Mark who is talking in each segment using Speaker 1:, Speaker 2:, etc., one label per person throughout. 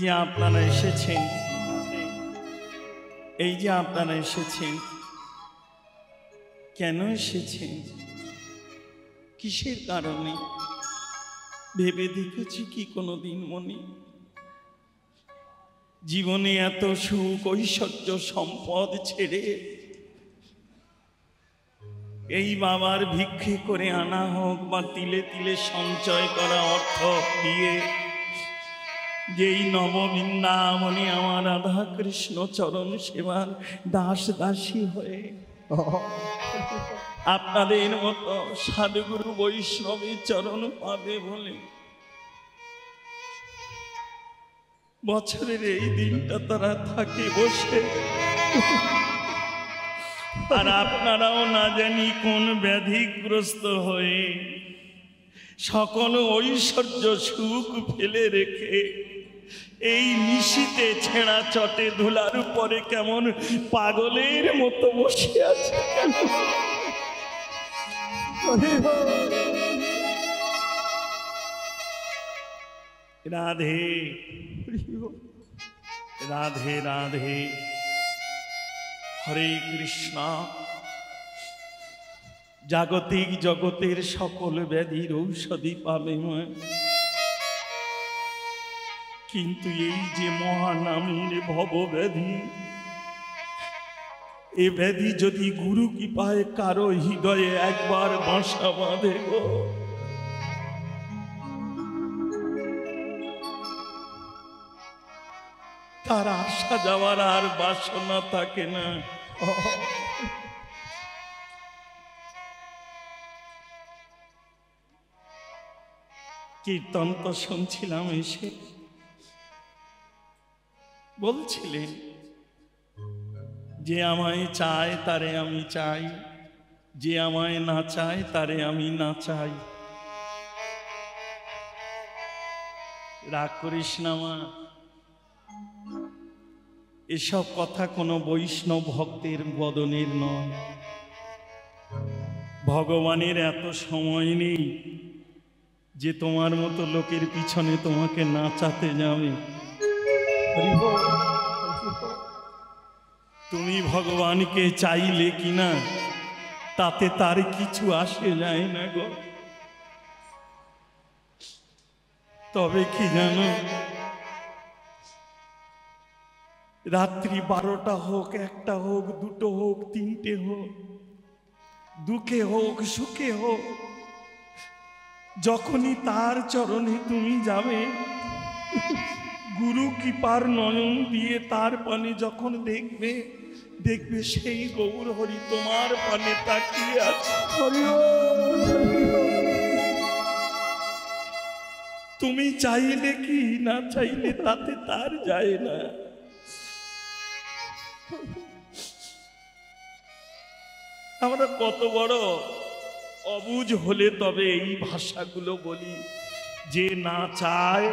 Speaker 1: যে আপনারা এসেছেন, এই যে আপনারা এসেছেন, কেন এসেছেন, কিসের কারণে ভেবে দেখেছি কি কোনোদিন মনে? জীবনে এত সুখ ঐশ্বর্য সম্পদ ছেড়ে এই বাবার ভিক্ষে করে আনা হোক বা তিলে তিলে সঞ্চয় করা অর্থ দিয়ে যেই নববৃন্দাবনে আমার রাধা কৃষ্ণ চরণ সেবার দাস দাসী হয়ে আপনাদের মতো সাধুগুরু বৈষ্ণবের চরণ পাবে বলে বছরের এই দিনটা তারা থাকে বসে, আর আপনারাও না জানি কোন ব্যাধিগ্রস্ত হয়ে সকল ঐশ্বর্য সুখ ফেলে রেখে এই নিশীতে ছেঁড়া চটে ধুলার উপরে কেমন পাগলের মতো বসে আছে। রাধে রাধে রাধে, হরে কৃষ্ণ। জাগতিক জগতের সকল ব্যাধির ঔষধি পাবে মা, কিন্তু এই যে মহানামের ভবব্যাধি, এ ব্যাধি যদি গুরু কৃপায় কারো হৃদয়ে একবার বাসা বাঁধে গো, তার আসা যাওয়ার আর বাসনা থাকে না। কীর্তন তো শুনছিলাম, এসে বলছিলেন যে আমায় চায় তারে আমি চাই, যে আমায় না চায় তারে আমি না চাই। রাগ করিস না মা, এসব কথা কোনো বৈষ্ণব ভক্তের বদনের নয়। ভগবানের এত সময় নেই যে তোমার মতো লোকের পিছনে তোমাকে নাচাতে যাবে। তুমি ভগবানকে চাইলে কিনা তাতে তার কিছু আসে যায় না গো। তবে কি জানো, রাত্রি 12টা হোক, 1টা হোক, 2টো হোক, 3টে হোক, দুঃখে হোক সুখে হোক, যখনই তার চরণে তুমি যাবে, গুরু কৃপার নয়ন দিয়ে তার পানে যখন দেখবে, দেখবে সেই গৌর হরি তোমার পানে তাকিয়ে আছে। তুমি চাইলে কি না চাইলে তাতে তার যায় না। আমরা কত বড় অবুঝ হলে তবে এই ভাষাগুলো বলি, যে না চায়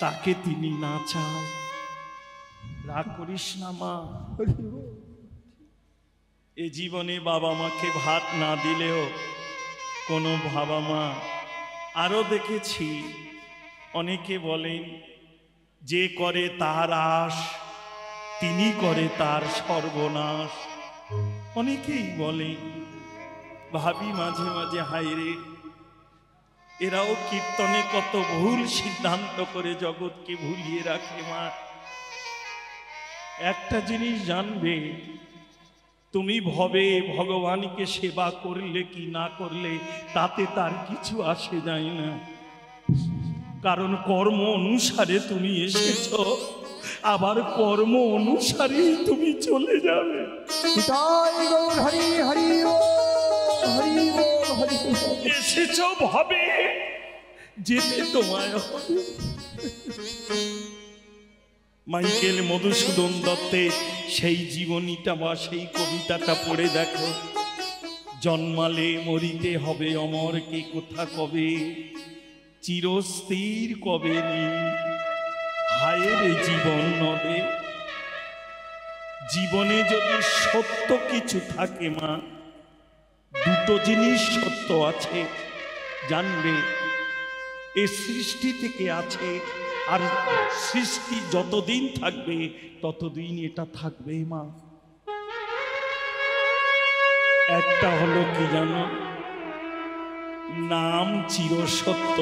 Speaker 1: তাকে তিনি না চায়। রাগ করিস না মা, এ জীবনে বাবা মাকে ভাত না দিলেও কোনো বাবা মা, আরো দেখেছি অনেকে বলেন যে করে তার আশ তিনি করে তার সর্বনাশ। অনেকেই বলে, ভাবি মাঝে মাঝে হায়রে, এরাও কীর্তনে কত ভুল সিদ্ধান্ত করে জগৎকে ভুলিয়ে রাখে মা। একটা জিনিস জানবে, তুমি ভবে ভগবানকে সেবা করলে কি না করলে তাতে তার কিছু আসে যায় না, কারণ কর্ম অনুসারে তুমি এসেছো, আবার কর্ম অনুসারেই তুমি চলে যাবে। এসেছো ভাবে, যেতে তোমায় হবে। মাইকেল মধুসূদন দত্তের সেই জীবনীটা বা সেই কবিতাটা পড়ে দেখো। জন্মালে মরিতে হবে অমর, কে কোথা কবে, চিরস্থির কবে নি, হায়ের জীবন নবে। জীবনে যদি সত্য কিছু থাকে মা, দুটো জিনিস সত্য আছে, জানবে। এ সৃষ্টি থেকে আছে আর সৃষ্টি যতদিন থাকবে ততদিন এটা থাকবে মা। একটা হলো কি জানো, নাম চিরসত্য।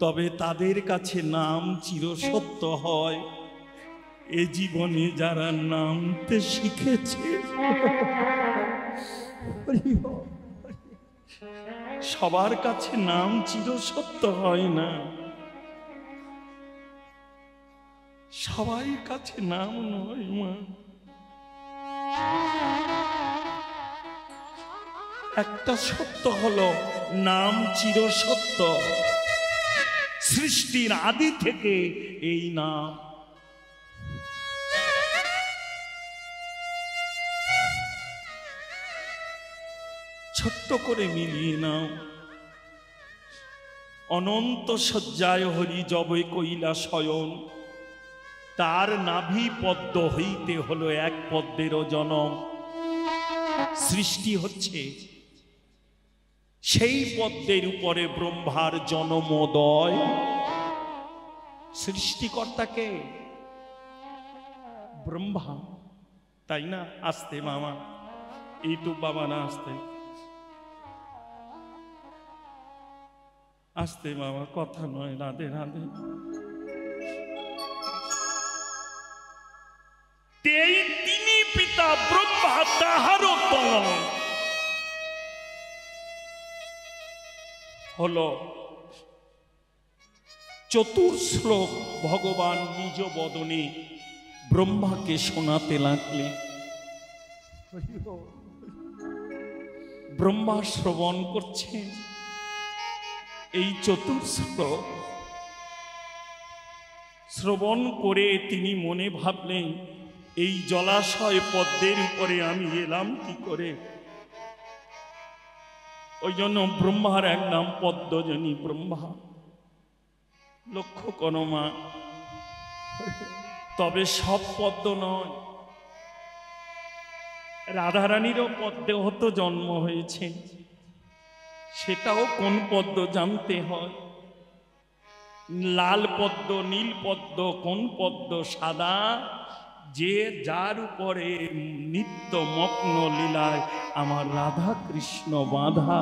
Speaker 1: তবে তাদের কাছে নাম চিরসত্য হয় এ জীবনে যারা নামতে শিখেছে। সবার কাছে নাম চিরসত্য হয় না, সবাই কাছে নাম নয় মা। একটা সত্য হলো নাম চিরসত্য। সৃষ্টির আদি থেকে এই নাম। ছোট্ট করে মিলিয়ে নাও। অনন্ত শয্যায় হরি যবে কইলা শয়ন, তার নাভি পদ্ম হইতে হলো এক পদ্মেরও জনম। সৃষ্টি হচ্ছে সেই পদ্মের উপরে ব্রহ্মার জন্মোদয়। সৃষ্টিকর্তাকে ব্রহ্মা, তাই না? আসতে মামা, এইটু বাবা না, আসতে আসতে মামা, কথা নয়, রাধে রাধে। তিনি পিতা ব্রহ্মা, তাহারও তনয় হলো চতুর্শ্লোক ভগবান নিজ বদনে ব্রহ্মাকে শোনাতে লাগলেন। ব্রহ্মা শ্রবণ করছেন এই চতুর্শ্লোক। শ্রবণ করে তিনি মনে ভাবলেন, এই জলাশয় পদ্মের উপরে আমি এলাম কি করে? ওই জন্য ব্রহ্মার এক নাম পদ্মজনী ব্রহ্মা। লক্ষ্য করো মা, তবে সব পদ্ম নয়। রাধারানীরও পদ্মে হতো জন্ম হয়েছে, সেটাও কোন পদ্ম জানতে হয়। লাল পদ্ম, নীল পদ্ম, কোন পদ্ম সাদা, যে যার উপরে নিত্য মগ্ন লীলায় আমার রাধা কৃষ্ণ বাঁধা।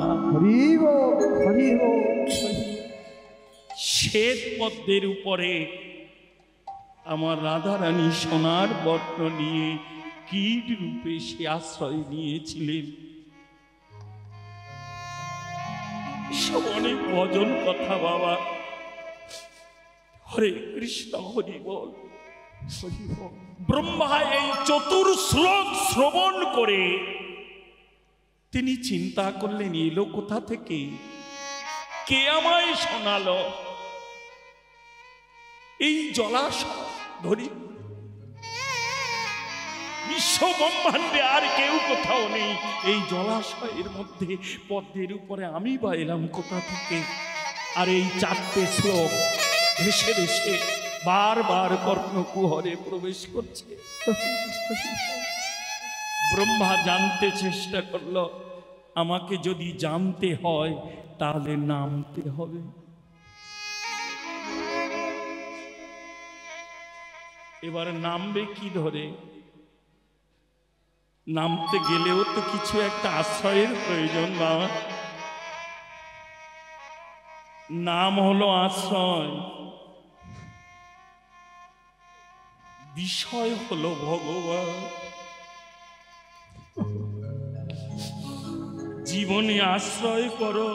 Speaker 1: শ্বেত পদ্মের উপরে আমার রাধারানী সোনার বর্ণ নিয়ে কীট রূপে সে আশ্রয় নিয়েছিলেন। সব অনেক ভজন কথা বাবা। হরে কৃষ্ণ, হরি বল। ব্রহ্মা এই চতুর্শ্লোক শ্রবণ করে তিনি চিন্তা করলেন, এলো কোথা থেকে, কে আমায় শোনালো? এই জলাশয় ধরি বিশ্ব ব্রহ্মাণ্ডে আর কেউ কোথাও নেই। এই জলাশয়ের মধ্যে পদ্মের উপরে আমি বা এলাম কোথা থেকে? আর এই চারটে শ্লোক ভেসে ভেসে বারবার কর্ণকুহরে প্রবেশ করছে। ব্রহ্মা জানতে চেষ্টা করল, আমাকে যদি জানতে হয় তাহলে নামতে হবে। এবার নামবে কি ধরে? নামতে গেলেও তো কিছু একটা আশ্রয়ের প্রয়োজন বাবা। নাম হলো আশ্রয়, বিষয় হলো ভগবান। জীবনে আশ্রয় করো,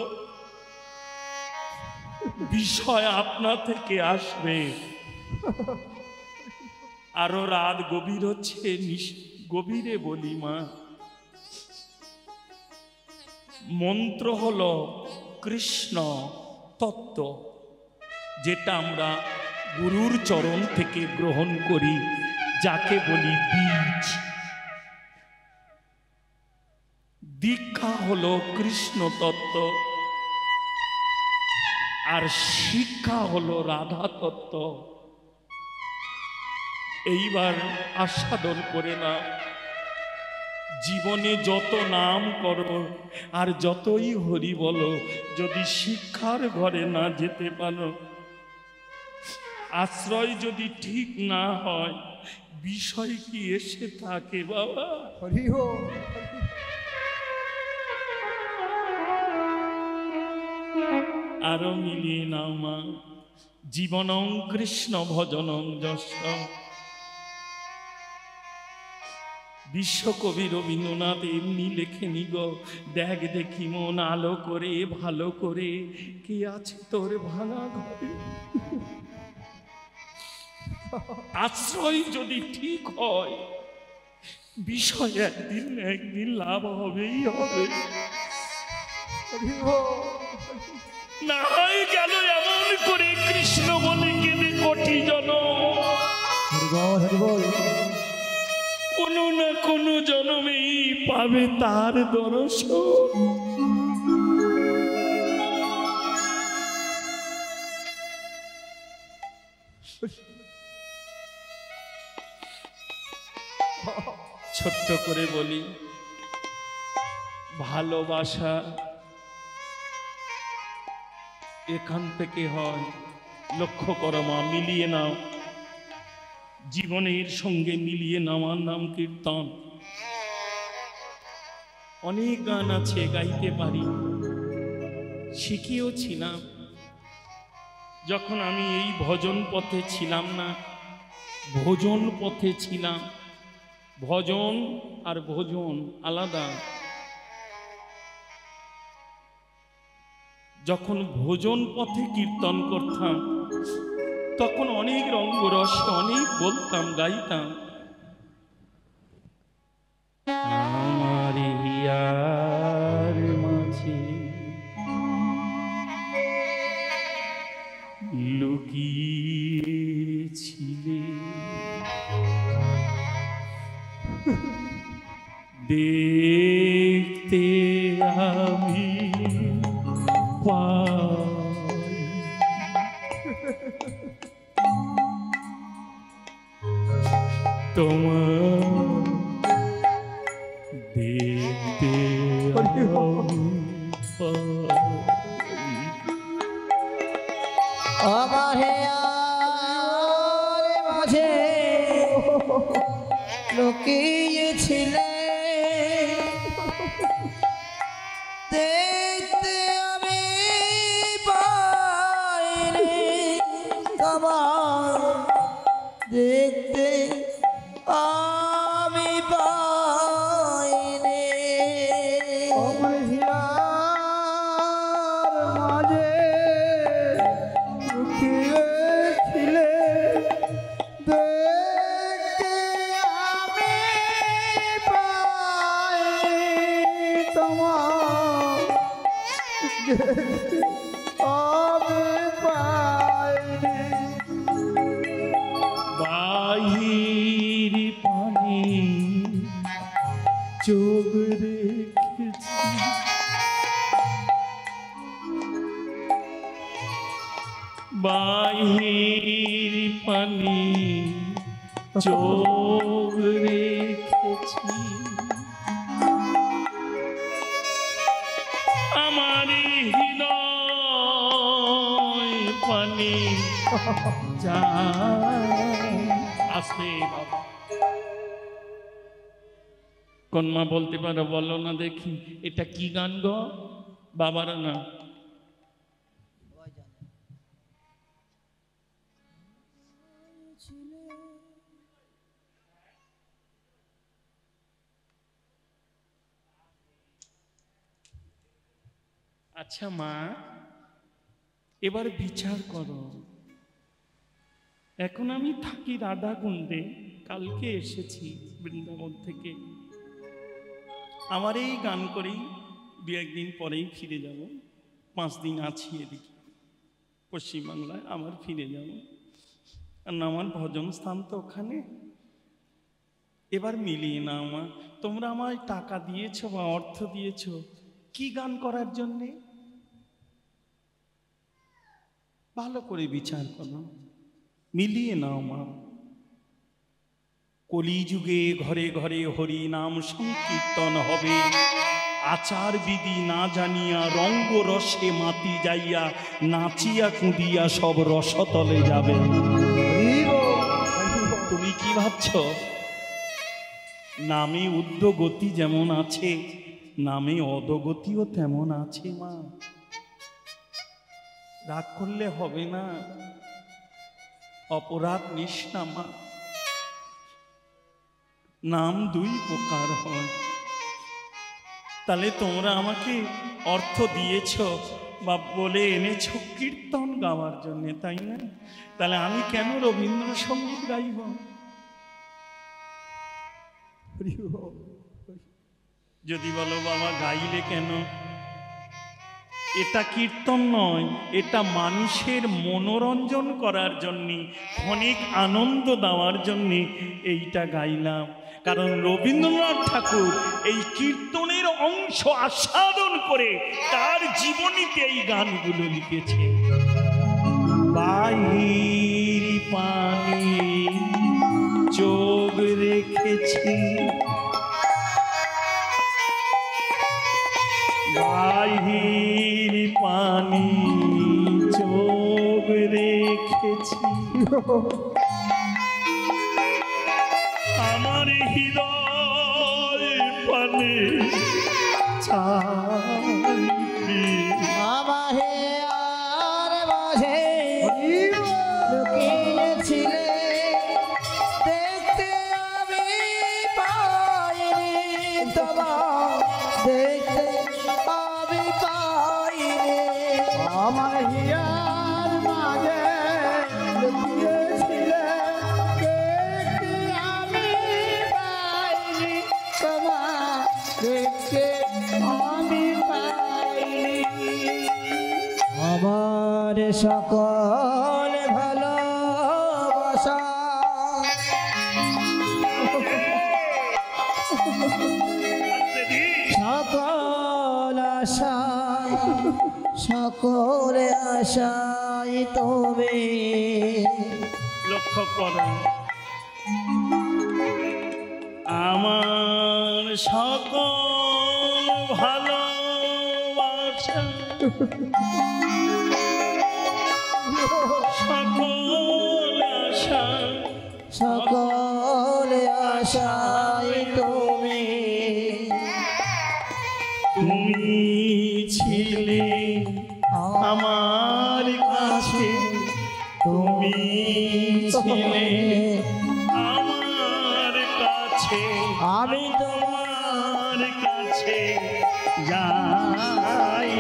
Speaker 1: বিষয় আপনা থেকে আসবে। আরো রাত গভীর হচ্ছে, গভীরে বলি মা, মন্ত্র হলো কৃষ্ণ তত্ত্ব, যেটা আমরা গুরুর চরণ থেকে গ্রহণ করি, যাকে বলি বীজ। দীক্ষা হলো কৃষ্ণ তত্ত্ব, আর শিক্ষা হলো রাধা তত্ত্ব। এইবার আস্বাদন করে না, জীবনে যত নাম করো আর যতই হরি বলো, যদি শিক্ষার ঘরে না যেতে পারো আশ্রয় যদি ঠিক না হয় বিষয় কি এসে থাকে বাবা? আরো মিলিয়ে নাও মা। জীবনং কৃষ্ণ ভজনং যস্য। বিশ্বকবি রবীন্দ্রনাথ এমনি লেখেনি গো, দেখ দেখি মন আলো করে ভালো করে কে আছে তোর ভাঙা ঘরে। আশ্রয় যদি ঠিক হয় বিষয় একদিন না একদিন লাভ হবেই হবে। না হয় গেল এমন করে কৃষ্ণ বলে কেঁদে কোটি জনম, কোনো না কোনো জনমেই পাবে তার দর্শন। ছোট্ট করে বলি, ভালোবাসা এখান থেকে হয়। লক্ষ্য করো মা, মিলিয়ে নাও, জীবনের সঙ্গে মিলিয়ে নেওয়ার নাম কীর্তন। অনেক গান আছে গাইতে পারি, শিখিও ছিলাম। যখন আমি এই ভজন পথে ছিলাম না, ভোজন পথে ছিলাম। ভজন আর ভোজন আলাদা। যখন ভোজন পথে কীর্তন করতাম তখন অনেক রঙ্গরস অনেক বলতাম, গাইতাম। আমার হিয়ার মাঝে লুকিয়েছিলে, দেখতে আমি পাই, তোমার দেখতে আমি পাই।
Speaker 2: আমার হিয়ার মাঝে লুকিয়েছিলে, দেখতে আমি পাইনি তোমার, দেখতে আমি পাইনি। আমার হিয়ার মাঝে লুকিয়েছিলে, দেখতে আমি পাইনি তোমার, দেখতে আমি পাইনি।
Speaker 1: বাহির পানি চোখ রেখেছি, বাহির পানি চোখ রেখেছি, আমার হৃদয় পানি আসবে। বাবা কোন মা বলতে পারো? বলো না দেখি, এটা কি গান গো? বাবারা না, আচ্ছা মা এবার বিচার করো। এখন আমি থাকি রাধাকুণ্ডে, কালকে এসেছি বৃন্দাবন থেকে। আমার এই গান করেই দু একদিন পরেই ফিরে যাব, 5 দিন আছি এদিকে পশ্চিমবাংলায়, আবার ফিরে যাব। আর আমার ভজন স্থান তো ওখানে। এবার মিলিয়ে নাও মা, তোমরা আমায় টাকা দিয়েছো বা অর্থ দিয়েছো কি গান করার জন্যে? ভালো করে বিচার করো, মিলিয়ে নাও মা। কলিযুগে ঘরে ঘরে হরি নাম সংকীর্তন হবে, আচার বিধি না জানিয়া রঙ্গ রসে মাতি যাইয়া নাচিয়া কুঁদিয়া সব রসতলে যাবে। তুমি কি ভাবছ? নামে ঊর্ধ্বগতি যেমন আছে, নামে অধোগতিও তেমন আছে মা। রাগ করলে হবে না, অপরাধ নিস না মা। নাম দুই প্রকার হয়। তাহলে তোমরা আমাকে অর্থ দিয়েছ বা বলে এনেছ কীর্তন গাওয়ার জন্য, তাই না? তাহলে আমি কেন রবীন্দ্রসঙ্গীত গাইব? যদি বলো বাবা গাইলে কেন, এটা কীর্তন নয়, এটা মানুষের মনোরঞ্জন করার জন্যে, অনেক আনন্দ দেওয়ার জন্যে এইটা গাইলাম। কারণ রবীন্দ্রনাথ ঠাকুর এই কীর্তনের অংশ আস্বাদন করে তার জীবনীতে এই গানগুলো লিখেছে। বাহির পানি চোখ রেখেছি, বাহির পানি চোখ রেখেছি, আমার হৃদয় পানে চাইবি।
Speaker 2: আমাহে আর মাঝে লুকিয়েছিলে, দেখতে আমি পাইনি তোমার, দেখতে আমি পাইনি। আমার হিয়ার মাঝে লুকিয়েছিলে, দেখতে আমি পাইনি তোমার, দেখতে আমি পাইনি। আমার সকল ভালোবাসা সকল আশা, সকল আশাই তুমি।
Speaker 1: লক্ষ্য করো, আমার সকল ভালোবাসা সকল আশা,
Speaker 2: সকল আশাই তুমি।
Speaker 1: তুমি ছিলে আমার কাছে, তুমি ছিলে আমার কাছে,
Speaker 2: আমি
Speaker 1: তোমার কাছে যাই।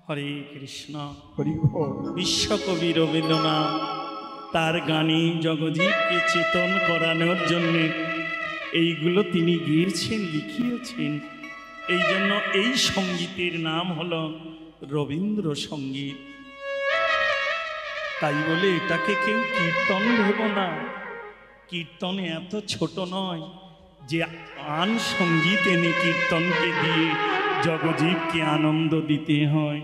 Speaker 1: হরে কৃষ্ণ। বিশ্বকবি রবীন্দ্রনাথ তার গানে জগজীবকে চেতন করানোর জন্যে এইগুলো তিনি গেয়েছেন, লিখিয়েছেন। এই জন্য এই সঙ্গীতের নাম হল রবীন্দ্রসঙ্গীত। তাই বলে এটাকে কেউ কীর্তন ভেব না। কীর্তন এত ছোট নয় যে আন সঙ্গীত এনে কীর্তনকে দিয়ে জগজীবকে আনন্দ দিতে হয়।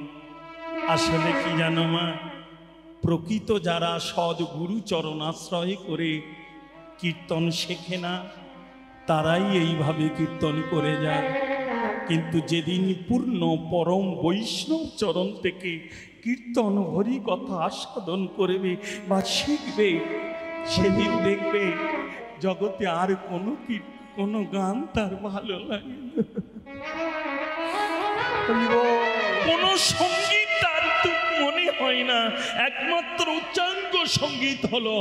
Speaker 1: আসলে কি জানো মা, প্রকৃত যারা সদ্গুরু চরণাশ্রয় করে কীর্তন শেখে না, তারাই এইভাবে কীর্তন করে যায়। কিন্তু যেদিন পূর্ণ পরম বৈষ্ণব চরণ থেকে কীর্তন হরি কথা আস্বাদন করবে বা শিখবে, সেদিন দেখবে জগতে আর কোনো গান তার ভালো লাগে না, কোনো সঙ্গীত তার তো মনে হয় না। একমাত্র উচ্চাঙ্গ সঙ্গীত হলো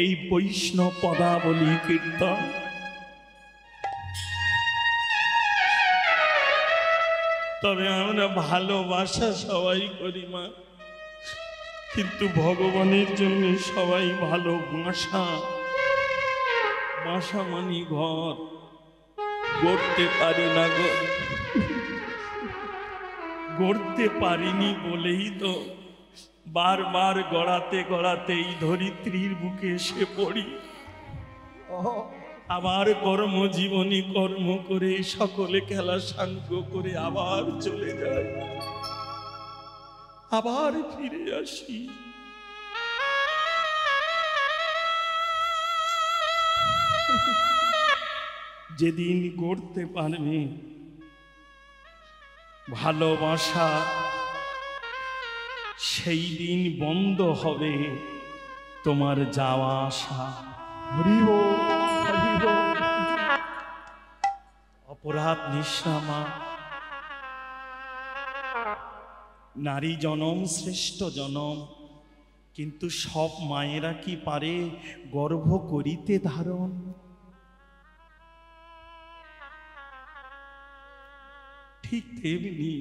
Speaker 1: এই বৈষ্ণব পদাবলী কীর্তন। তবে আমরা ভালোবাসা সবাই করি মা, কিন্তু ভগবানের জন্য সবাই ভালোবাসা। বাসা মানি ঘর, গড়তে পারি না গো, গড়তে পারিনি বলেই তো বারবার গড়াতে গড়াতে এই ধরিত্রীর বুকে এসে পড়ি। আবার কর্মজীবনী কর্ম করে সকলে খেলা সাঙ্গ করে আবার চলে যায়, আবার ফিরে আসি। যেদিন করতে পারবে ভালোবাসা, সেই দিন বন্ধ হবে তোমার যাওয়া আসা।
Speaker 2: হরি বল, হরি বল।
Speaker 1: অপরাধ নিঃস্রামা, নারী জনম শ্রেষ্ঠ জনম, কিন্তু সব মায়েরা কি পারে গর্ভ করিতে ধারণ? ঠিক তেমনি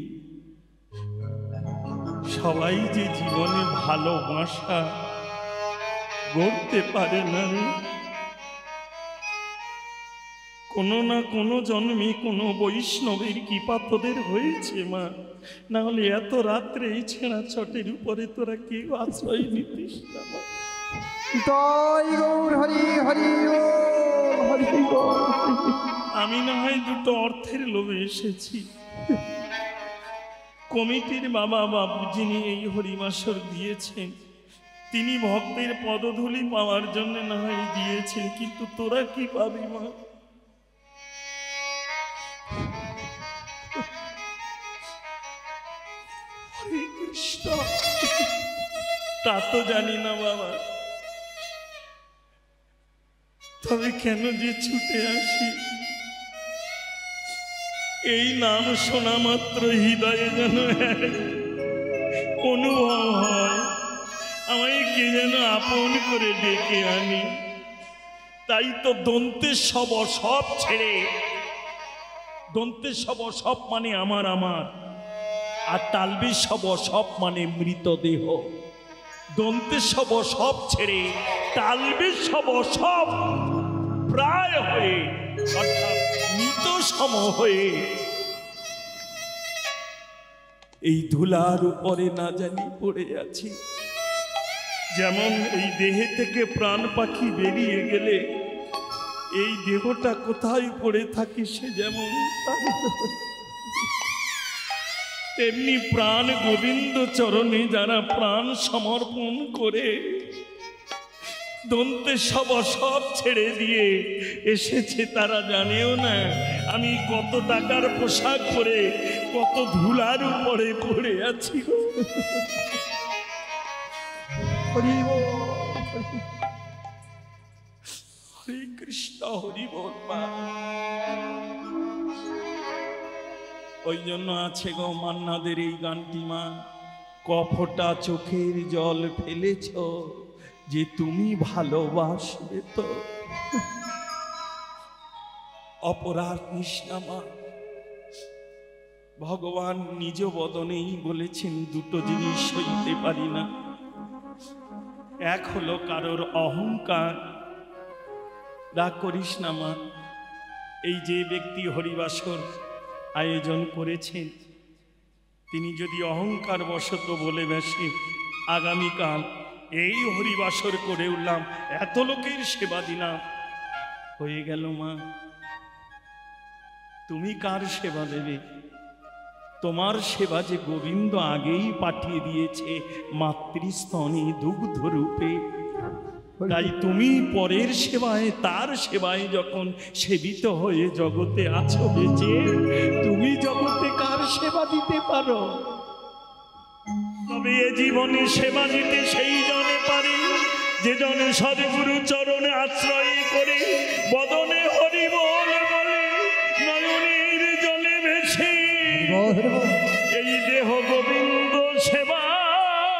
Speaker 1: সবাই যে জীবনে ভালোবাসা গড়তে পারে না রে। কোনো না কোনো জন্মে কোনো বৈষ্ণবের কৃপা তোদের হয়েছে মা, না হলে এত রাত্রে এই ছেঁড়া চটের উপরে তোরা কেউ আশ্রয় নিতিস না মা।
Speaker 2: জয় গৌর হরি, হরি বল, হরি বল।
Speaker 1: আমি না হয় দুটো অর্থের লোভে এসেছি। কমিটির বাবা যিনি এই হরিবাসর দিয়েছেন, তিনি ভক্তের পদধূলি পাওয়ার জন্য না হয় দিয়েছেন, কিন্তু তোরা কি পাবি মা? হরে কৃষ্ণ। তা তো জানি না বাবা, তবে কেন যে ছুটে আসি, এই নাম শোনা মাত্র হৃদয়ে যেন অনুভব হয় আমায় কে যেন আপন করে ডেকে আনি। তাই তো দন্তের সব সব ছেড়ে, দন্তের সব সব মানে আমার আমার, আর তালবের সব সব মানে মৃতদেহ। দন্তের সব সব ছেড়ে তালবের সব সব প্রায় হয়ে, অর্থাৎ মৃত সম হয়ে এই ধুলার উপরে না জানি পড়ে আছি। যেমন এই দেহে থেকে প্রাণ পাখি বেরিয়ে গেলে এই দেহটা কোথায় পড়ে থাকে সে যেমন, তেমনি প্রাণ গোবিন্দ চরণে যারা প্রাণ সমর্পণ করে দন্তে সব সব ছেড়ে দিয়ে এসেছে, তারা জানেও না আমি কত টাকার পোশাক পরে কত ধুলার উপরে পড়ে আছি।
Speaker 2: হরি বল,
Speaker 1: হরে কৃষ্ণ, হরি বল মা। ওই জন্য আছে গো মান্নাদের এই গানটি মা, কফটা চোখের জল ফেলেছ যে তুমি ভালোবাসবে তো। অপরাধ নিঃস্রামা, ভগবান নিজ বদনেই বলেছেন দুটো জিনিস সইতে পারি না। এক হলো কারোর অহংকার। রাগ করিস না মা, এই যে ব্যক্তি হরিবাসর আয়োজন করেছেন, তিনি যদি অহংকার বশত বলে বসে আগামীকাল এই হরিবাসর করে উঠলাম, এত লোকের সেবা দিলাম, হয়ে গেল মা, তুমি কার সেবা দেবে? তোমার সেবা যে গোবিন্দ আগেই পাঠিয়ে দিয়েছে মাতৃস্তনে দুগ্ধ রূপে। তাই তুমি পরের সেবায়, তার সেবায় যখন সেবিত হয়ে জগতে আছো বেঁচে, তুমি জগতে কার সেবা দিতে পারো? তবে এ জীবনে সেবা দিতে সেই জনে পারে যে জনে সদ্গুরু চরণে আশ্রয় করে বদনে হরি বল বলে নয়নের জলে ভেসে এই দেহ গোবিন্দ সেবায়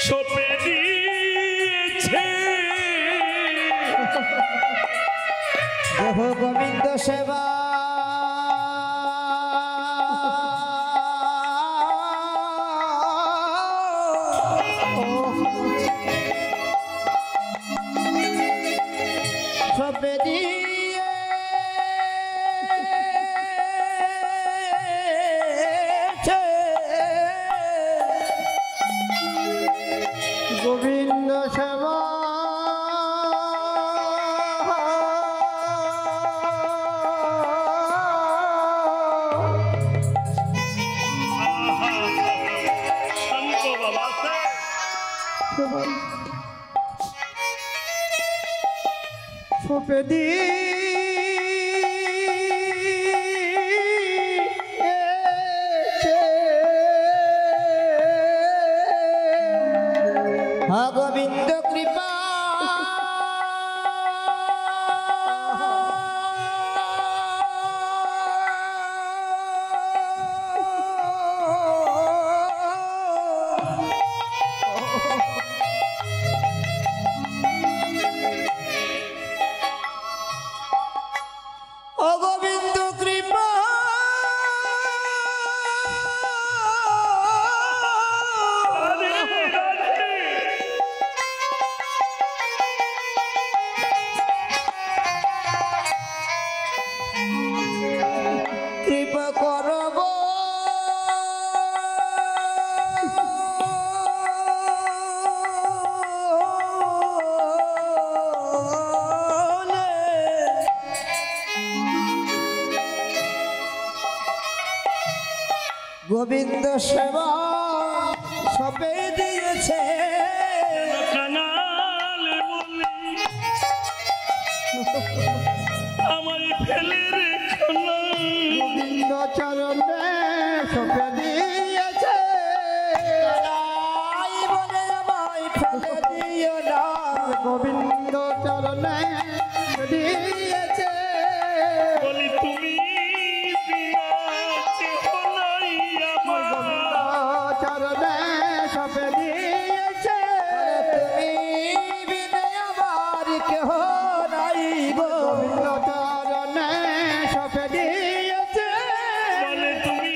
Speaker 1: সপে দিয়েছে।
Speaker 2: দেহ গোবিন্দ সেবা সবে দিয়েছে গোবিন্দ সেবা সপেদি গোবিন্দ কৃপা গোবিন্দ কৃপা কৃপা করব গোবিন্দ সেবা সবে দিয়েছে
Speaker 1: আমায় ফেলে রেখো না
Speaker 2: গোবিন্দ চরণে সবে দিয়েছে বলে আমায় ফেলে দিও না গোবিন্দ চরণে দিয়েছে
Speaker 1: বলি তুমি বিনা কেহ নাই আমার
Speaker 2: চরণে সবে দিয়েছে তুমি বিনে আমার কেহ নাই গোবিন্দ চরণে সবে দিয়েছে
Speaker 1: বলে তুমি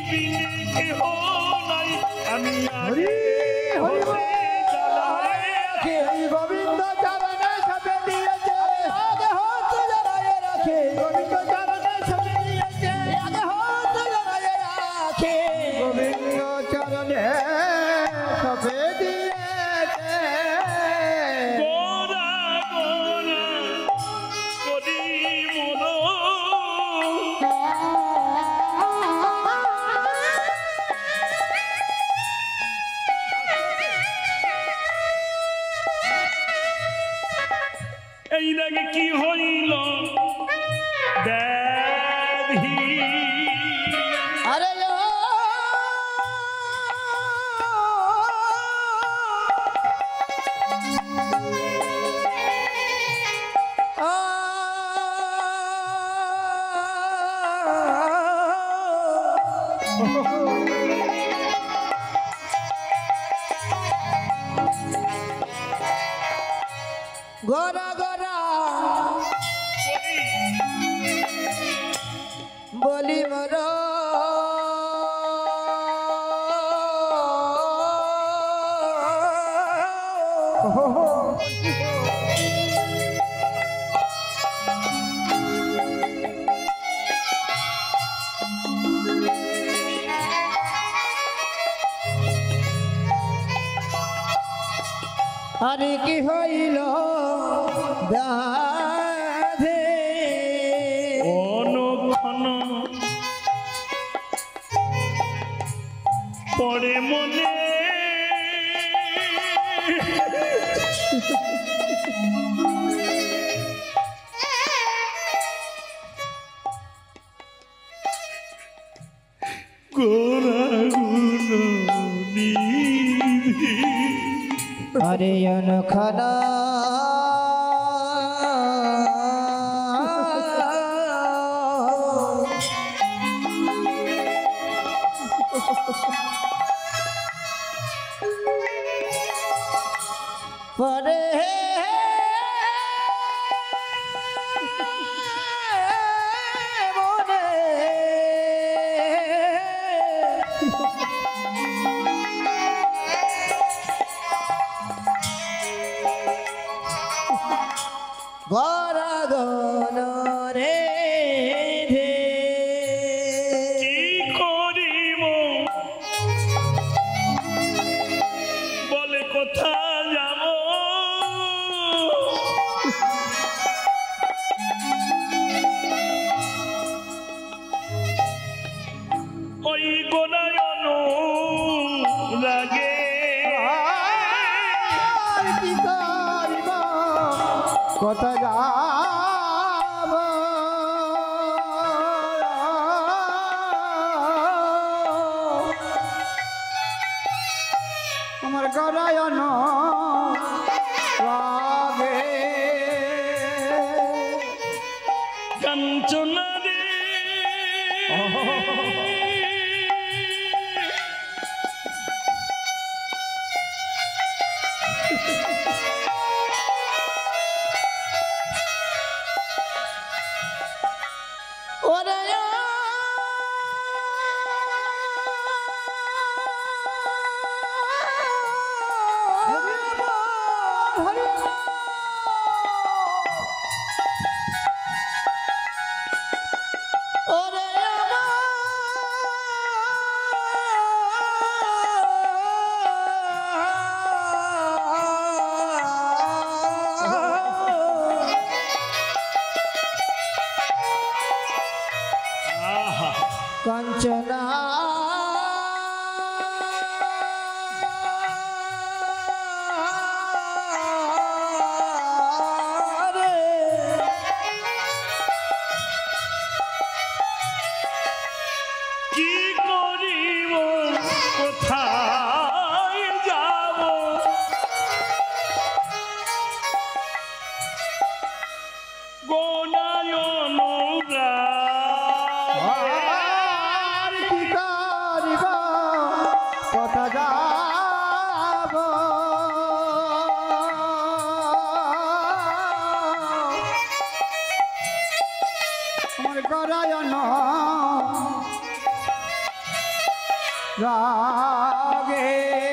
Speaker 1: বিনে কেহ নাই আমি
Speaker 2: হরি হরি গোবিন্দ চরণে সবে দিয়েছে আগে হাত জড়ায়ে রাখে গোবিন্দ চরণে সবে দিয়েছে আগে হাত জড়ায়ে রাখে গোবিন্দ চরণে সবে দিয়েছে
Speaker 1: গোরা গোরা করি মোর এই নাকি কি হইল ব্যাধি
Speaker 2: আরে গোরা গোরা বলি মর আরে কি হইল ব্যাধি
Speaker 1: অনুক্ষণ পড়ে মনে গোরা গুণ নিধি
Speaker 2: আরে অনখানা পরে মনে গরা গন রে ধে
Speaker 1: কি করিব বলে কোথা যাব কাঞ্চনা রে
Speaker 2: ওরে কাঞ্চনা রে
Speaker 1: কি করিব কোথায় যাব গোনায়ন
Speaker 2: আর কি করিব কথা যাব আমার গরায়ন রাগে